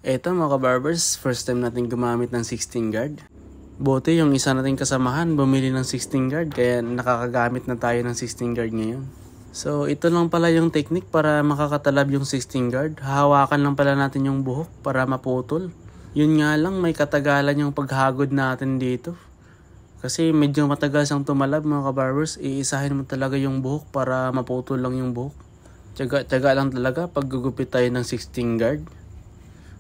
Eto mga kabarbers, first time natin gumamit ng 16 guard. Buti yung isa nating kasamahan bumili ng 16 guard kaya nakakagamit na tayo ng 16 guard ngayon. So ito lang pala yung technique para makakatalab yung 16 guard. Hahawakan lang pala natin yung buhok para maputol. Yun nga lang may katagalan yung paghagod natin dito. Kasi medyo matagal siyang tumalab mga kabarbers, iisahin mo talaga yung buhok para maputol lang yung buhok. Tiyaga lang talaga pag gugupit tayo ng 16 guard.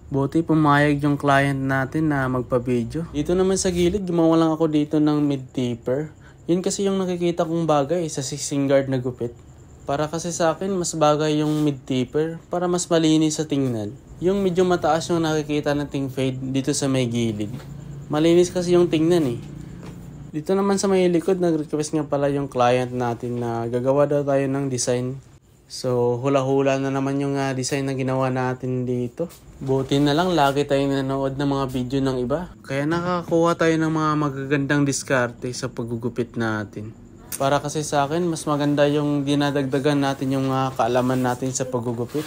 Buti pumayag yung client natin na magpa-video. Dito naman sa gilid, gumawa lang ako dito ng mid-taper. Yun kasi yung nakikita kong bagay sa 16 guard na gupit. Para kasi sa akin, mas bagay yung mid-taper para mas malinis sa tingnan. Yung medyo mataas yung nakikita nating fade dito sa may gilid. Malinis kasi yung tingnan eh. Dito naman sa may likod, nag-request nga pala yung client natin na gagawa daw tayo ng design. So, hula-hula na naman yung design na ginawa natin dito. Buti na lang, lagi tayong nanonood ng mga video ng iba. Kaya nakakakuha tayo ng mga magagandang diskarte sa paggugupit natin. Para kasi sa akin, mas maganda yung dinadagdagan natin yung kaalaman natin sa paggugupit.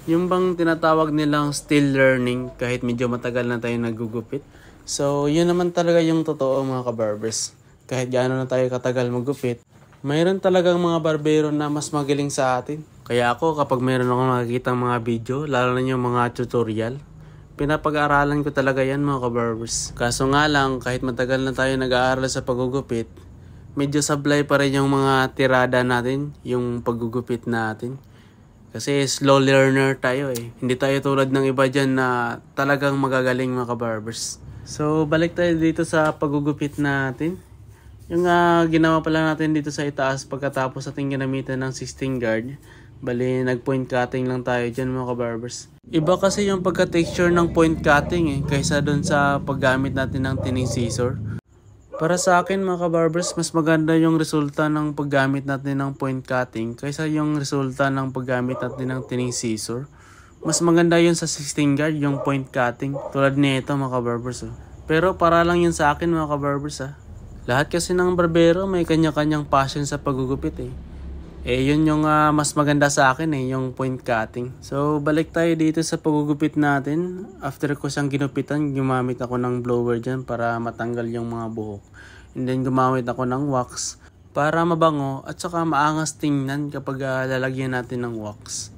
Yung bang tinatawag nilang still learning kahit medyo matagal na tayo naggugupit. So, yun naman talaga yung totoo mga kabarbers. Kahit gaano na tayo katagal maggupit, mayroon talagang mga barbero na mas magaling sa atin. Kaya ako kapag mayroon akong nakikita mga video, lalo na yung mga tutorial, pinapag-aralan ko talaga yan mga kabarbers. Kaso nga lang, kahit matagal na tayo nag-aaral sa paggugupit, medyo sablay pa rin yung mga tirada natin, yung paggugupit natin. Kasi slow learner tayo eh. Hindi tayo tulad ng iba dyan na talagang magagaling mga kabarbers. So balik tayo dito sa paggugupit natin. Yung ginawa pala natin dito sa itaas pagkatapos ating ginamitan ng 16 guard. Bali, nag-point cutting lang tayo dyan mga kabarbers. Iba kasi yung pagka-texture ng point cutting eh, kaysa dun sa paggamit natin ng tining scissor. Para sa akin mga kabarbers, mas maganda yung resulta ng paggamit natin ng point cutting kaysa yung resulta ng paggamit natin ng tining scissor. Mas maganda yun sa 16 guard, yung point cutting. Tulad nito mga kabarbers. Pero para lang yun sa akin mga kabarbers . Lahat kasi ng barbero may kanya-kanyang passion sa paggugupit eh. Yun yung mas maganda sa akin eh, yung point cutting. So balik tayo dito sa paggugupit natin. After ko siyang ginupitan, gumamit ako ng blower dyan para matanggal yung mga buhok. And then gumamit ako ng wax para mabango at saka maangas tingnan kapag lalagyan natin ng wax.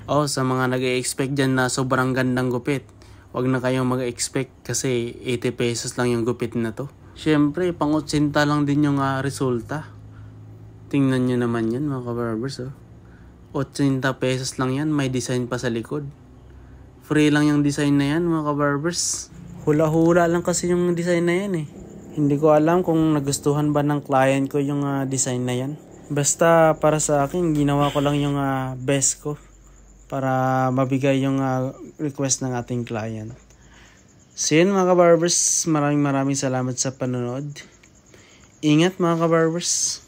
Sa mga nag-i-expect dyan na sobrang gandang gupit, wag na kayong mag-expect kasi 80 pesos lang yung gupit na to. Siyempre, pang-80 lang din yung resulta. Tingnan nyo naman yan mga kabarbers. 80 pesos lang yan, may design pa sa likod. Free lang yung design na yan mga kabarbers. Hula-hula lang kasi yung design na yan eh. Hindi ko alam kung nagustuhan ba ng client ko yung design na yan. Basta para sa akin, ginawa ko lang yung best ko para mabigay yung request ng ating client. So yun mga kabarbers, maraming salamat sa panonood. Ingat mga kabarbers.